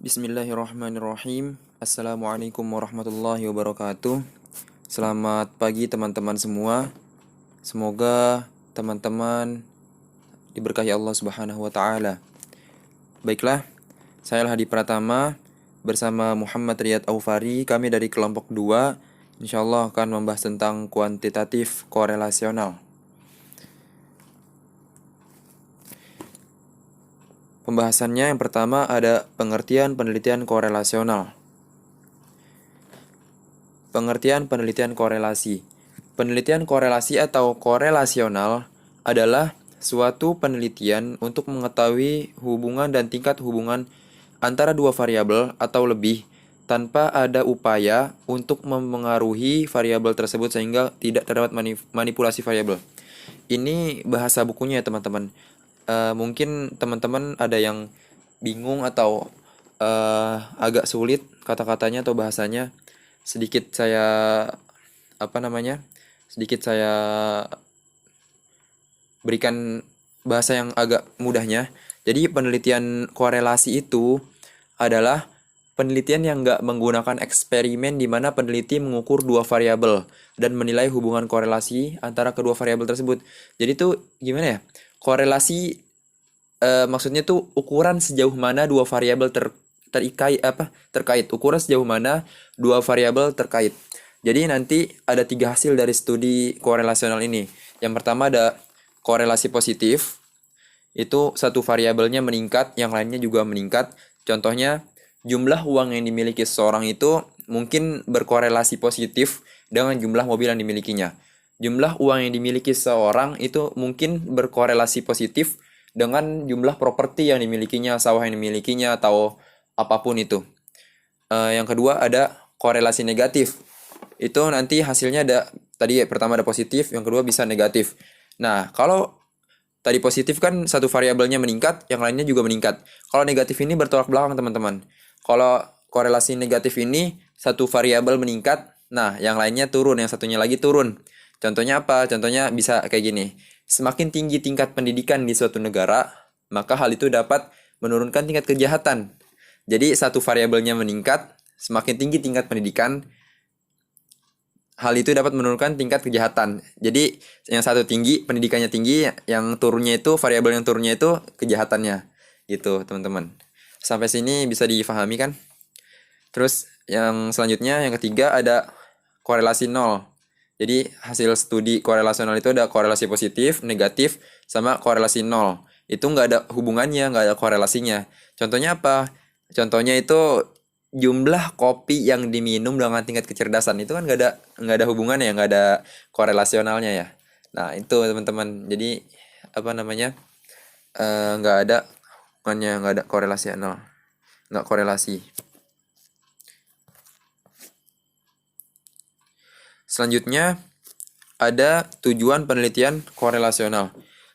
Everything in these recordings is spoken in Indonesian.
Bismillahirrahmanirrahim. Assalamualaikum warahmatullahi wabarakatuh. Selamat pagi teman-teman semua. Semoga teman-teman diberkahi Allah Subhanahu wa taala. Baiklah, saya Hadi Pratama bersama Muhammad Riyad Aufari. Kami dari kelompok 2 insyaallah akan membahas tentang kuantitatif korelasional. Pembahasannya yang pertama ada pengertian penelitian korelasional. Pengertian penelitian korelasi. Penelitian korelasi atau korelasional adalah suatu penelitian untuk mengetahui hubungan dan tingkat hubungan antara dua variabel atau lebih tanpa ada upaya untuk memengaruhi variabel tersebut sehingga tidak terdapat manipulasi variabel. Ini bahasa bukunya ya teman-teman. Mungkin teman-teman ada yang bingung atau agak sulit kata-katanya atau bahasanya. Sedikit saya berikan bahasa yang agak mudahnya. Jadi penelitian korelasi itu adalah penelitian yang nggak menggunakan eksperimen di mana peneliti mengukur dua variabel dan menilai hubungan korelasi antara kedua variabel tersebut. Jadi tuh gimana ya? Korelasi maksudnya tuh ukuran sejauh mana dua variabel terkait. Ukuran sejauh mana dua variabel terkait. Jadi nanti ada 3 hasil dari studi korelasional ini. Yang pertama ada korelasi positif. Itu satu variabelnya meningkat, yang lainnya juga meningkat. Contohnya jumlah uang yang dimiliki seseorang itu mungkin berkorelasi positif dengan jumlah mobil yang dimilikinya. Jumlah uang yang dimiliki seseorang itu mungkin berkorelasi positif dengan jumlah properti yang dimilikinya, sawah yang dimilikinya, atau apapun itu. Yang kedua ada korelasi negatif. Itu nanti hasilnya ada, tadi pertama ada positif, yang kedua bisa negatif. Nah, kalau tadi positif kan satu variabelnya meningkat, yang lainnya juga meningkat. Kalau negatif ini bertolak belakang teman-teman. Kalau korelasi negatif ini satu variabel meningkat, nah yang lainnya turun, yang satunya lagi turun. Contohnya apa? Contohnya bisa kayak gini. Semakin tinggi tingkat pendidikan di suatu negara, maka hal itu dapat menurunkan tingkat kejahatan. Jadi satu variabelnya meningkat, semakin tinggi tingkat pendidikan, hal itu dapat menurunkan tingkat kejahatan. Jadi yang satu tinggi, pendidikannya tinggi, yang turunnya itu, variabel yang turunnya itu kejahatannya. Gitu teman-teman. Sampai sini bisa difahami kan? Terus yang selanjutnya, yang ketiga ada korelasi nol. Jadi hasil studi korelasional itu ada korelasi positif, negatif, sama korelasi nol. Itu nggak ada hubungannya, nggak ada korelasinya. Contohnya apa? Contohnya itu jumlah kopi yang diminum dengan tingkat kecerdasan itu kan nggak ada hubungannya, nggak ada korelasionalnya ya. Nah itu teman-teman. Jadi nggak ada hubungannya, nggak ada korelasional, nggak korelasi. Selanjutnya ada tujuan penelitian korelasional.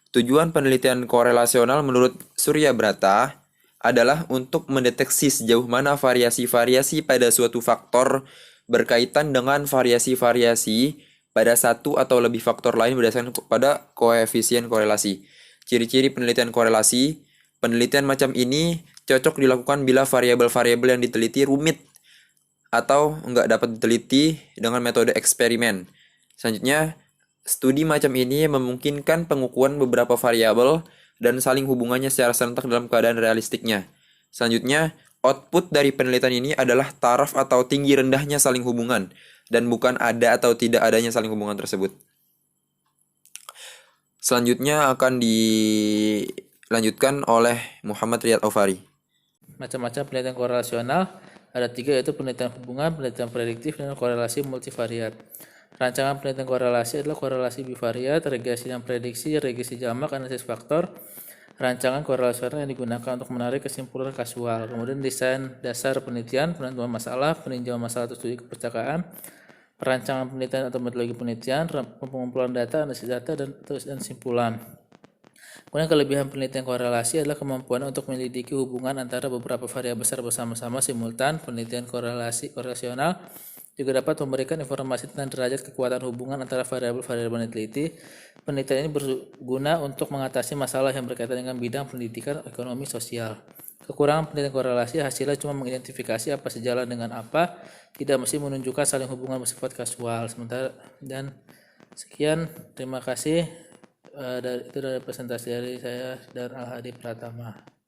Tujuan penelitian korelasional menurut Surya Brata adalah untuk mendeteksi sejauh mana variasi-variasi pada suatu faktor berkaitan dengan variasi-variasi pada satu atau lebih faktor lain berdasarkan pada koefisien korelasi. Ciri-ciri penelitian korelasi, penelitian macam ini cocok dilakukan bila variabel-variabel yang diteliti rumit atau nggak dapat diteliti dengan metode eksperimen. Selanjutnya, studi macam ini memungkinkan pengukuran beberapa variabel dan saling hubungannya secara serentak dalam keadaan realistiknya. Selanjutnya, output dari penelitian ini adalah taraf atau tinggi rendahnya saling hubungan, dan bukan ada atau tidak adanya saling hubungan tersebut. Selanjutnya akan dilanjutkan oleh Muhammad Riyad Aufari. Macam-macam penelitian korelasional ada 3, yaitu penelitian hubungan, penelitian prediktif, dan korelasi multivariat. Rancangan penelitian korelasi adalah korelasi bivariat, regresi dan prediksi, regresi jamak, analisis faktor. Rancangan korelasional yang digunakan untuk menarik kesimpulan kasual. Kemudian desain dasar penelitian, penentuan masalah, peninjauan masalah atau studi kepercayaan, perancangan penelitian atau metodologi penelitian, pengumpulan data, analisis data, dan simpulan. Kemudian kelebihan penelitian korelasi adalah kemampuan untuk menyelidiki hubungan antara beberapa variabel besar bersama-sama simultan. Penelitian korelasional juga dapat memberikan informasi tentang derajat kekuatan hubungan antara variabel-variabel yang diteliti. Penelitian ini berguna untuk mengatasi masalah yang berkaitan dengan bidang pendidikan, ekonomi, sosial. Kekurangan penelitian korelasi hasilnya cuma mengidentifikasi apa sejalan dengan apa, tidak mesti menunjukkan saling hubungan bersifat kasual. Sementara dan sekian, terima kasih. Itu dari presentasi dari saya dan Al Hadi Pratama.